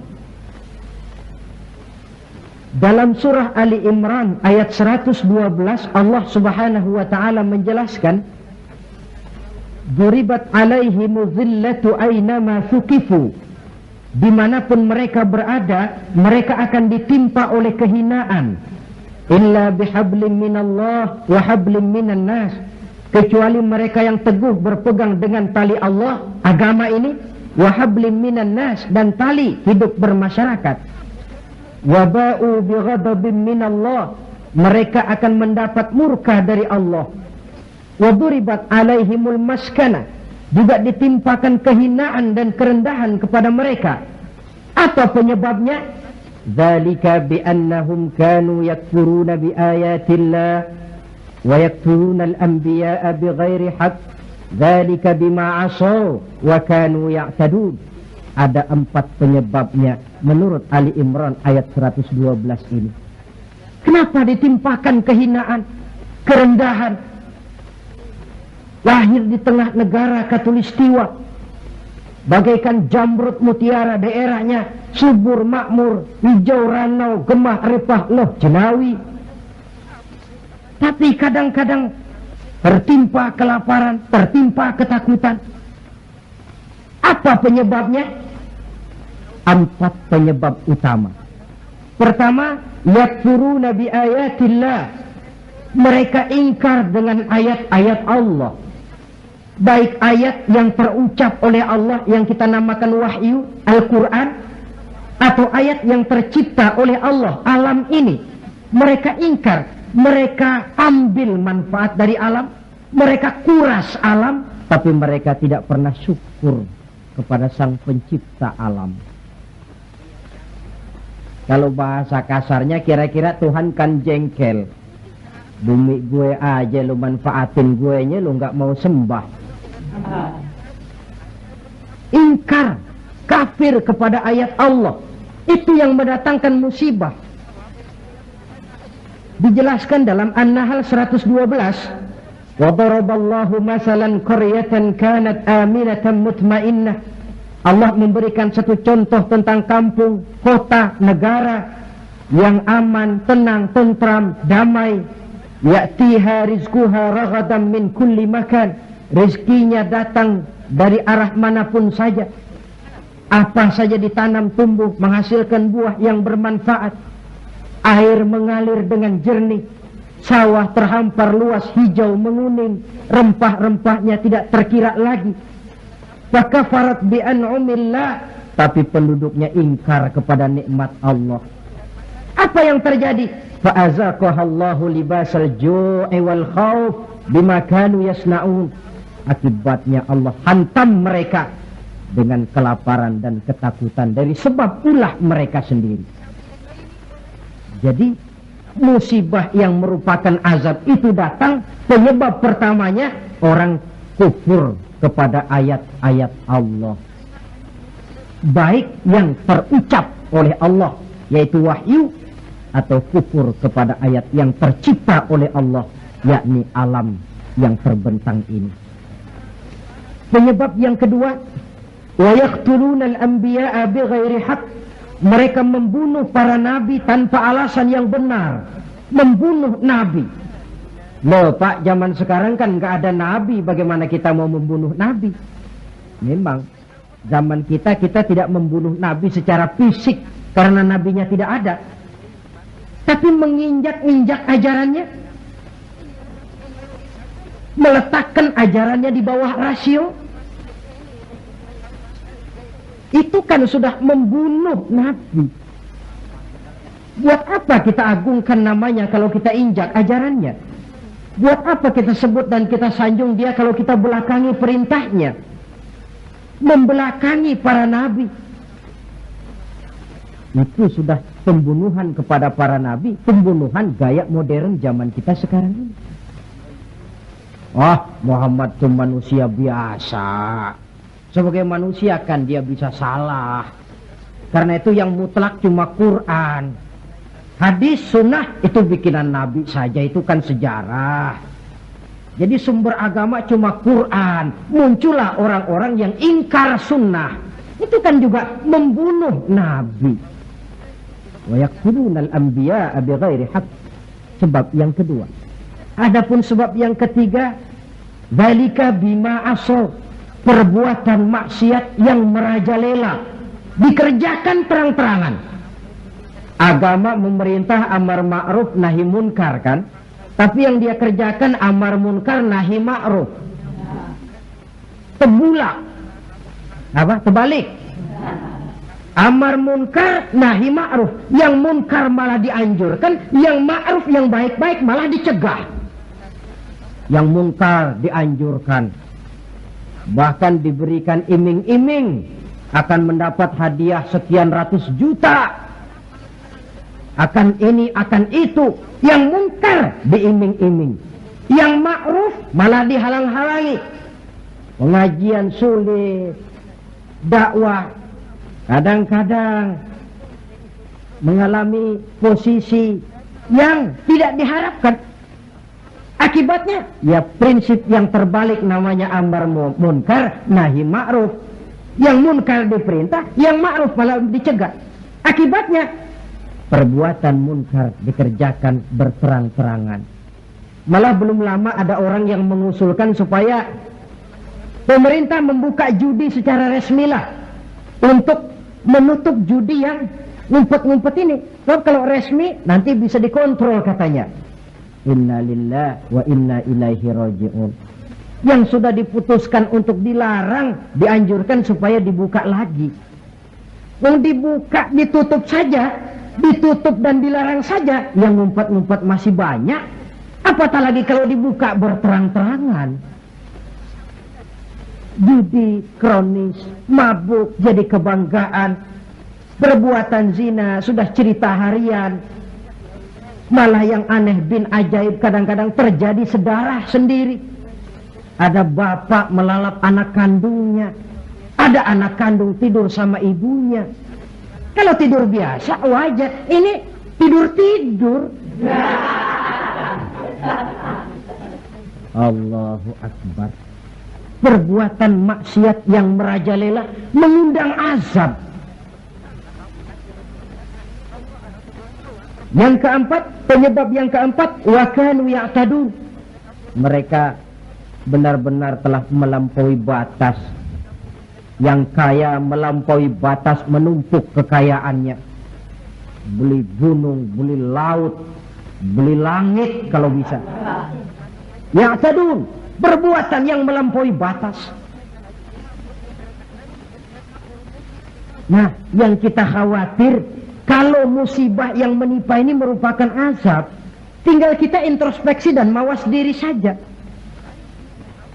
Dalam surah Ali Imran ayat 112, Allah Subhanahu wa taala menjelaskan, "Duribat alaihimu dhillatu aynama thukifu." Dimanapun mereka berada, mereka akan ditimpa oleh kehinaan. Illa bihablim minallah wa hablim minan nas. Kecuali mereka yang teguh berpegang dengan tali Allah, agama ini, wa hablim minan nas, dan tali hidup bermasyarakat. Waba'u bighadabim minallah, mereka akan mendapat murka dari Allah. Waduribat alaihimul maskana, juga ditimpakan kehinaan dan kerendahan kepada mereka. Apa penyebabnya? Dzalika biannahum kanu yakfuruna biayatillah wa yaqtuluna al-anbiya'a bighairi haqq. Dzalika bima 'asaw wa kanu ya'tadun. Ada 4 penyebabnya menurut Ali Imran ayat 112 ini. Kenapa ditimpakan kehinaan, kerendahan? Lahir di tengah negara Katulistiwa, bagaikan jamrut mutiara daerahnya, subur makmur, hijau ranau, gemah repah loh jenawi. Tapi kadang-kadang tertimpa kelaparan, tertimpa ketakutan. Apa penyebabnya? 4 penyebab utama. Pertama, yakfuruna bi ayatillah. Mereka ingkar dengan ayat-ayat Allah. Baik ayat yang terucap oleh Allah yang kita namakan wahyu, Al-Quran, atau ayat yang tercipta oleh Allah, alam ini. Mereka ingkar, mereka ambil manfaat dari alam, mereka kuras alam, tapi mereka tidak pernah syukur kepada Sang Pencipta alam. Kalau bahasa kasarnya kira-kira Tuhan kan jengkel. Bumi gue aja lu manfaatin gue nya, lu nggak mau sembah. Ingkar, kafir kepada ayat Allah, itu yang mendatangkan musibah. Dijelaskan dalam An-Nahl 112, wa daraballahu masalan qaryatan kanat aminatan mutmainnah. Allah memberikan satu contoh tentang kampung, kota, negara yang aman, tenang, tentram, damai. Ya'tiha rizquha raghadan min kulli makan. Rizkinya datang dari arah manapun saja. Apa saja ditanam tumbuh, menghasilkan buah yang bermanfaat. Air mengalir dengan jernih. Sawah terhampar luas, hijau menguning. Rempah-rempahnya tidak terkira lagi. Fakafarat bi an'umillah, tapi penduduknya ingkar kepada nikmat Allah. Apa yang terjadi? Fa'azaqahallahu libasal ju'i wal khauf bima kanu yasna'un. Akibatnya Allah hantam mereka dengan kelaparan dan ketakutan dari sebab ulah mereka sendiri. Jadi musibah yang merupakan azab itu datang, penyebab pertamanya orang kufur kepada ayat-ayat Allah, baik yang terucap oleh Allah yaitu wahyu, atau kufur kepada ayat yang tercipta oleh Allah, yakni alam yang terbentang ini. Penyebab yang kedua, wa yaqtuluna al-anbiya'a bighairi haqq, mereka membunuh para nabi tanpa alasan yang benar, membunuh nabi. Loh Pak, zaman sekarang kan nggak ada nabi, bagaimana kita mau membunuh nabi? Memang zaman kita tidak membunuh nabi secara fisik karena nabinya tidak ada, tapi menginjak-injak ajarannya, meletakkan ajarannya di bawah rasio, itu kan sudah membunuh nabi. Buat apa kita agungkan namanya kalau kita injak ajarannya? Buat apa kita sebut dan kita sanjung dia kalau kita belakangi perintahnya? Membelakangi para nabi. Itu sudah pembunuhan kepada para nabi, pembunuhan gaya modern zaman kita sekarang ini. Muhammad itu manusia biasa. Sebagai manusia kan dia bisa salah. Karena itu yang mutlak cuma Quran. Hadis sunnah itu bikinan nabi saja, itu kan sejarah. Jadi sumber agama cuma Quran. Muncullah orang-orang yang ingkar sunnah. Itu kan juga membunuh nabi. Wa yaqtuluna al-anbiya'a bighairi haqq. Sebab yang kedua. Adapun sebab yang ketiga, dzalika bima asaw, perbuatan maksiat yang merajalela, dikerjakan terang-terangan. Agama memerintah amar ma'ruf nahi munkar kan, tapi yang dia kerjakan amar munkar nahi ma'ruf. Terbalik. Amar munkar nahi ma'ruf, yang munkar malah dianjurkan, yang ma'ruf yang baik-baik malah dicegah. Yang munkar dianjurkan, bahkan diberikan iming-iming akan mendapat hadiah sekian ratus juta, akan ini akan itu. Yang munkar diiming-iming, yang ma'ruf malah dihalang-halangi. Pengajian sulit, dakwah kadang-kadang mengalami posisi yang tidak diharapkan. Akibatnya ya prinsip yang terbalik, namanya amar munkar nahi ma'ruf. Yang munkar diperintah, yang ma'ruf malah dicegah. Akibatnya perbuatan munkar dikerjakan berterang-terangan. Malah belum lama ada orang yang mengusulkan supaya pemerintah membuka judi secara resmilah untuk menutup judi yang ngumpet-ngumpet ini. Sebab kalau resmi nanti bisa dikontrol katanya. Inna lillahi wa inna ilaihi raji'un. Yang sudah diputuskan untuk dilarang, dianjurkan supaya dibuka lagi. Yang dibuka ditutup saja, ditutup dan dilarang saja, yang ngumpet-ngumpet masih banyak. Apatah lagi kalau dibuka berterang-terangan. Judi kronis, mabuk jadi kebanggaan, perbuatan zina sudah cerita harian. Malah yang aneh bin ajaib kadang-kadang terjadi sedarah sendiri. Ada bapak melalap anak kandungnya, ada anak kandung tidur sama ibunya. Kalau tidur biasa wajar, ini tidur-tidur. Allahu Akbar. Perbuatan maksiat yang merajalela mengundang azab. Yang keempat, penyebab yang keempat, wa kanu ya'tadun. Mereka benar-benar telah melampaui batas. Yang kaya melampaui batas, menumpuk kekayaannya. Beli gunung, beli laut, beli langit kalau bisa. Ya'tadun, perbuatan yang melampaui batas. Nah, yang kita khawatir, kalau musibah yang menimpa ini merupakan azab, tinggal kita introspeksi dan mawas diri saja.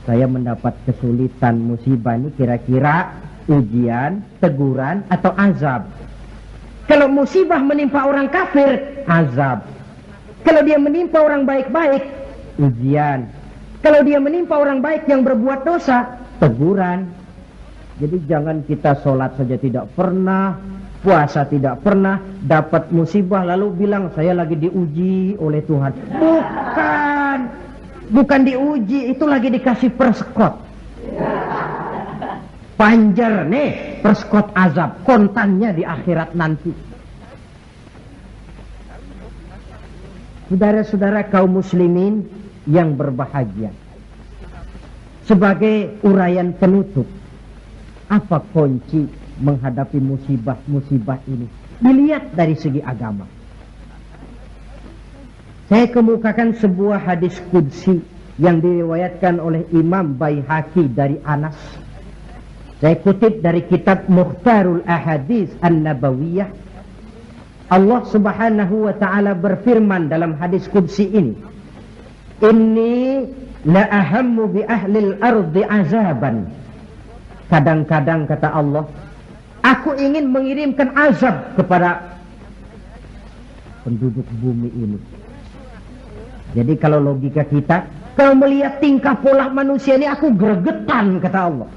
Saya mendapat kesulitan, musibah ini kira-kira ujian, teguran, atau azab. Kalau musibah menimpa orang kafir, azab. Kalau dia menimpa orang baik-baik, ujian. Kalau dia menimpa orang baik yang berbuat dosa, teguran. Jadi jangan kita sholat saja tidak pernah, puasa tidak pernah, dapat musibah lalu bilang saya lagi diuji oleh Tuhan. Bukan diuji, itu lagi dikasih perskot. Panjer nih, perskot azab, kontannya di akhirat nanti. Saudara-saudara kaum muslimin yang berbahagia, sebagai uraian penutup, apa kunci menghadapi musibah-musibah ini? Dilihat dari segi agama. Saya kemukakan sebuah hadis qudsi yang diriwayatkan oleh Imam Baihaqi dari Anas. Saya kutip dari kitab Mukhtarul Ahadits An-Nabawiyah. Allah Subhanahu wa taala berfirman dalam hadis qudsi ini, "Inni la ahammu bi ahlil ardi azaban." Kadang-kadang kata Allah, aku ingin mengirimkan azab kepada penduduk bumi ini. Jadi kalau logika kita, kalau melihat tingkah pola manusia ini, aku gregetan kata Allah.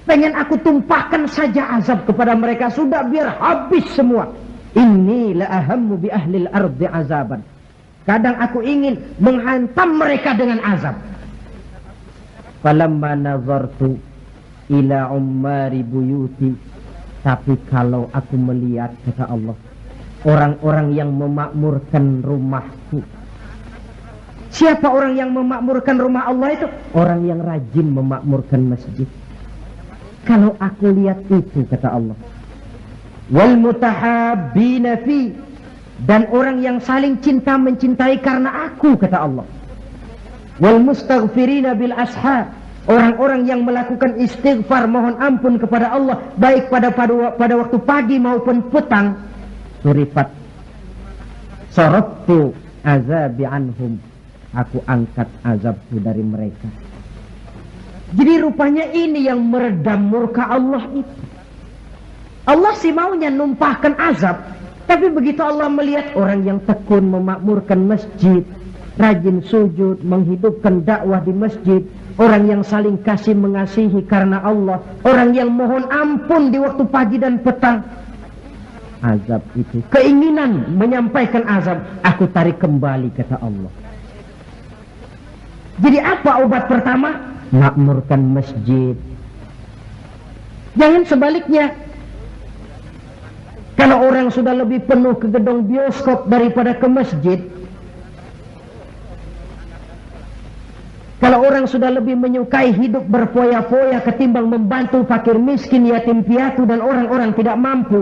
Pengen aku tumpahkan saja azab kepada mereka, sudah biar habis semua. Inni la ahammu bi ahlil ardi azaban. Kadang aku ingin menghantam mereka dengan azab. Falamma nazartu ila ummari buyuti. Tapi kalau aku melihat kata Allah, orang-orang yang memakmurkan rumahku. Siapa orang yang memakmurkan rumah Allah itu? Orang yang rajin memakmurkan masjid. Kalau aku lihat itu kata Allah, wal mutahabbina fi, dan orang yang saling cinta mencintai karena aku kata Allah, wal mustaghfirina bil ashar, orang-orang yang melakukan istighfar mohon ampun kepada Allah baik pada waktu pagi maupun petang. Surifat saraftu azabi anhum, aku angkat azabku dari mereka. Jadi rupanya ini yang meredam murka Allah itu. Allah sih maunya numpahkan azab, tapi begitu Allah melihat orang yang tekun memakmurkan masjid, rajin sujud, menghidupkan dakwah di masjid, orang yang saling kasih mengasihi karena Allah, orang yang mohon ampun di waktu pagi dan petang, azab itu, keinginan menyampaikan azab, aku tarik kembali kata Allah. Jadi apa obat pertama? Makmurkan masjid. Jangan sebaliknya. Kalau orang sudah lebih penuh ke gedung bioskop daripada ke masjid, kalau orang sudah lebih menyukai hidup berfoya-foya ketimbang membantu fakir miskin, yatim piatu dan orang-orang tidak mampu,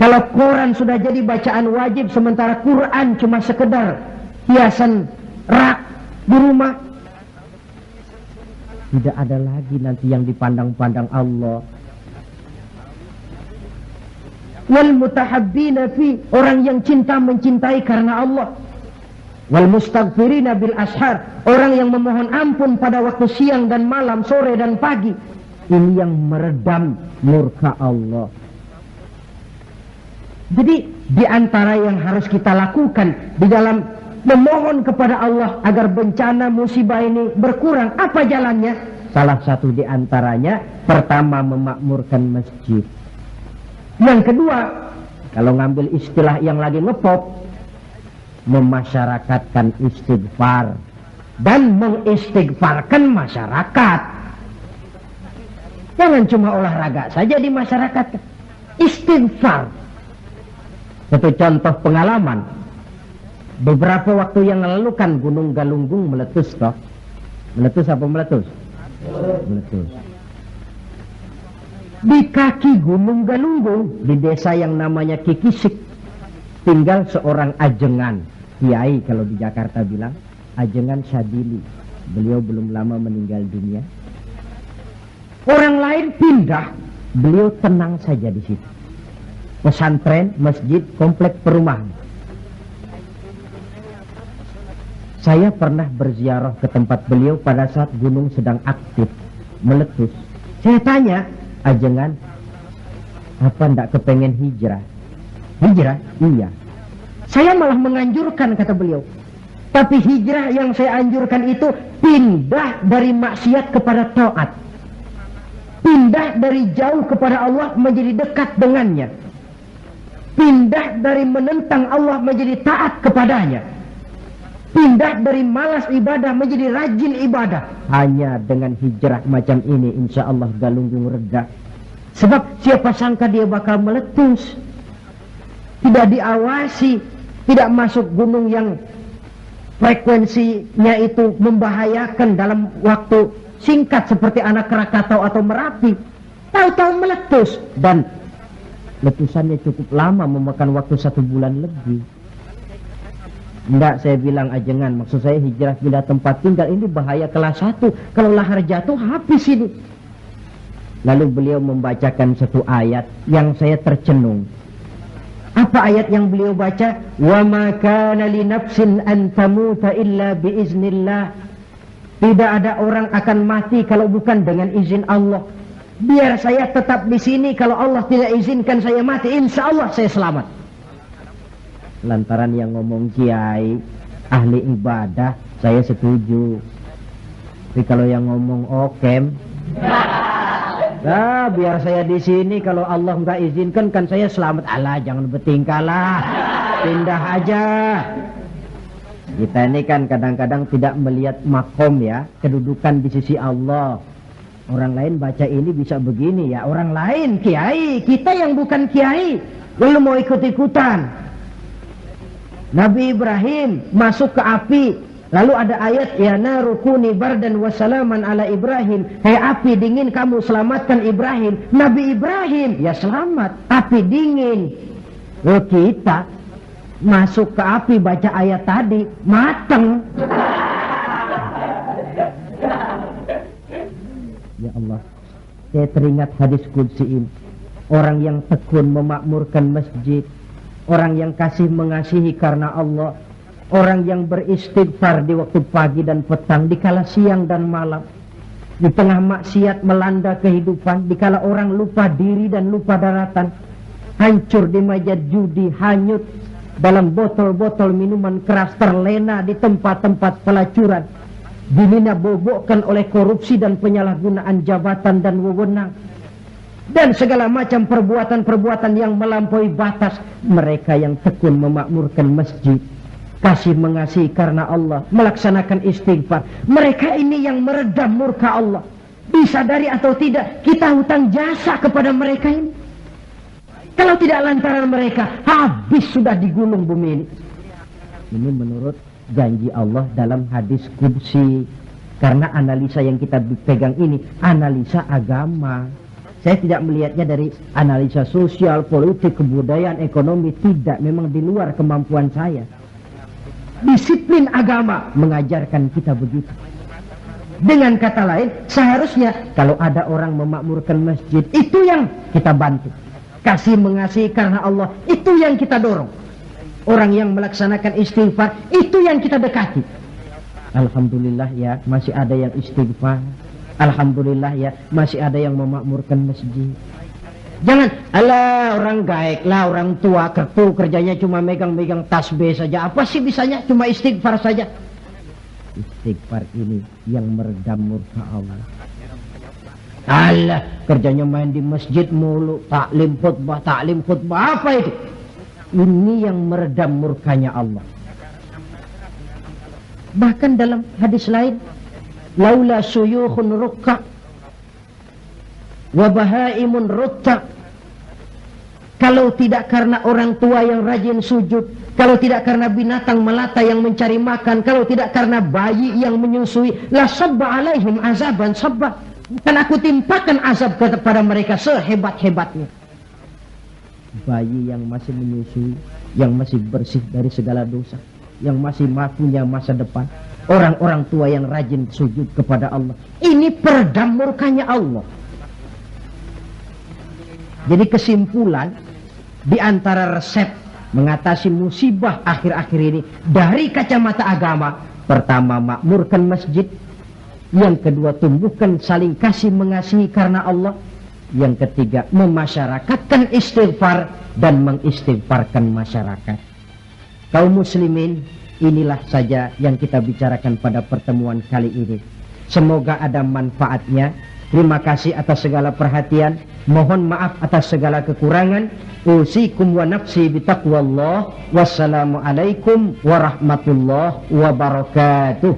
kalau Quran sudah jadi bacaan wajib sementara Quran cuma sekedar hiasan rak di rumah, tidak ada lagi nanti yang dipandang-pandang Allah. Wal mutahabbina fi, orang yang cinta mencintai karena Allah. Wal mustaghfirina bil ashar, orang yang memohon ampun pada waktu siang dan malam, sore dan pagi. Ini yang meredam murka Allah. Jadi di antara yang harus kita lakukan di dalam memohon kepada Allah agar bencana musibah ini berkurang, apa jalannya? Salah satu di antaranya, pertama memakmurkan masjid. Yang kedua, kalau ngambil istilah yang lagi ngepop, memasyarakatkan istighfar dan mengistighfarkan masyarakat. Jangan cuma olahraga saja di masyarakat, istighfar. Satu contoh pengalaman, beberapa waktu yang lalu kan Gunung Galunggung meletus toh. Meletus apa meletus? Meletus. Di kaki Gunung Galunggung, di desa yang namanya Kikisik, tinggal seorang ajengan, kiai kalau di Jakarta bilang, ajengan Syadili. Beliau belum lama meninggal dunia. Orang lain pindah, beliau tenang saja di situ. Pesantren, masjid, komplek perumahan. Saya pernah berziarah ke tempat beliau pada saat gunung sedang aktif, meletus. Saya tanya, ajengan, apa ndak kepengen hijrah? Hijrah? Iya. Saya malah menganjurkan, kata beliau. Tapi hijrah yang saya anjurkan itu pindah dari maksiat kepada taat. Pindah Pindah dari jauh kepada Allah menjadi dekat dengannya. Pindah dari menentang Allah menjadi taat kepadanya. Pindah dari malas ibadah menjadi rajin ibadah. Hanya dengan hijrah macam ini insya Allah Galunggung reda. Sebab siapa sangka dia bakal meletus. Tidak diawasi. Tidak masuk gunung yang frekuensinya itu membahayakan dalam waktu singkat seperti anak Krakatau atau Merapi. Tahu-tahu meletus. Dan letusannya cukup lama, memakan waktu 1 bulan lebih. Enggak, saya bilang ajengan, maksud saya hijrah pindah tempat tinggal ini bahaya kelas 1. Kalau lahar jatuh habis ini. Lalu beliau membacakan satu ayat yang saya tercenung. Apa ayat yang beliau baca? Wa ma kana li nafsin an tamuta illa biiznillah. Tidak ada orang akan mati kalau bukan dengan izin Allah. Biar saya tetap di sini, kalau Allah tidak izinkan saya mati, insya Allah saya selamat. Lantaran yang ngomong kiai ahli ibadah, saya setuju. Tapi kalau yang ngomong okem, nah, biar saya di sini, kalau Allah nggak izinkan kan saya selamat. Alah, jangan bertingkah lah, pindah aja. Kita ini kan kadang-kadang tidak melihat makom ya, kedudukan di sisi Allah. Orang lain baca ini bisa begini ya, orang lain kiai, kita yang bukan kiai lalu mau ikut-ikutan. Nabi Ibrahim masuk ke api, lalu ada ayat ya narukuni bardan wassalaman ala Ibrahim. Hei api dingin, kamu selamatkan Ibrahim. Nabi Ibrahim ya selamat, api dingin. Loh, kita masuk ke api baca ayat tadi mateng. Ya Allah, saya teringat hadis qudsi ini. Orang yang tekun memakmurkan masjid, orang yang kasih mengasihi karena Allah, orang yang beristighfar di waktu pagi dan petang, dikala siang dan malam, di tengah maksiat melanda kehidupan, dikala orang lupa diri dan lupa daratan, hancur di meja judi, hanyut dalam botol-botol minuman keras, terlena di tempat-tempat pelacuran, dilina bobokkan oleh korupsi dan penyalahgunaan jabatan dan wewenang, dan segala macam perbuatan-perbuatan yang melampaui batas. Mereka yang tekun memakmurkan masjid, kasih mengasihi karena Allah, melaksanakan istighfar, mereka ini yang meredam murka Allah. Disadari atau tidak, kita hutang jasa kepada mereka ini. Kalau tidak lantaran mereka, habis sudah digulung bumi ini. Ini menurut janji Allah dalam hadis qudsi. Karena analisa yang kita pegang ini analisa agama. Saya tidak melihatnya dari analisa sosial, politik, kebudayaan, ekonomi. Tidak, memang di luar kemampuan saya. Disiplin agama mengajarkan kita begitu. Dengan kata lain, seharusnya kalau ada orang memakmurkan masjid, itu yang kita bantu. Kasih mengasihi karena Allah, itu yang kita dorong. Orang yang melaksanakan istighfar, itu yang kita dekati. Alhamdulillah ya, masih ada yang istighfar. Alhamdulillah ya, masih ada yang memakmurkan masjid. Jangan, alah orang gaek lah, orang tua kertu kerjanya cuma megang-megang tasbih saja. Apa sih bisanya? Cuma istighfar saja. Istighfar ini yang meredam murka Allah. Alah, kerjanya main di masjid mulu, taklim khutbah, apa itu? Ini yang meredam murkanya Allah. Bahkan dalam hadis lain, laula suyukhun rukka wa bahaimun rutta. Kalau tidak karena orang tua yang rajin sujud, kalau tidak karena binatang melata yang mencari makan, kalau tidak karena bayi yang menyusui, la sabba alaihim azaban sabba. Dan aku timpakan azab kepada mereka sehebat-hebatnya. Bayi yang masih menyusui, yang masih bersih dari segala dosa, yang masih punya masa depan, orang-orang tua yang rajin sujud kepada Allah. Ini peredam murkanya Allah. Jadi kesimpulan di antara resep mengatasi musibah akhir-akhir ini dari kacamata agama, pertama makmurkan masjid, yang kedua tumbuhkan saling kasih mengasihi karena Allah, yang ketiga memasyarakatkan istighfar dan mengistighfarkan masyarakat. Kaum muslimin, inilah saja yang kita bicarakan pada pertemuan kali ini. Semoga ada manfaatnya. Terima kasih atas segala perhatian. Mohon maaf atas segala kekurangan. Usikum wa nafsi bitaqwallah. Wassalamualaikum warahmatullahi wabarakatuh.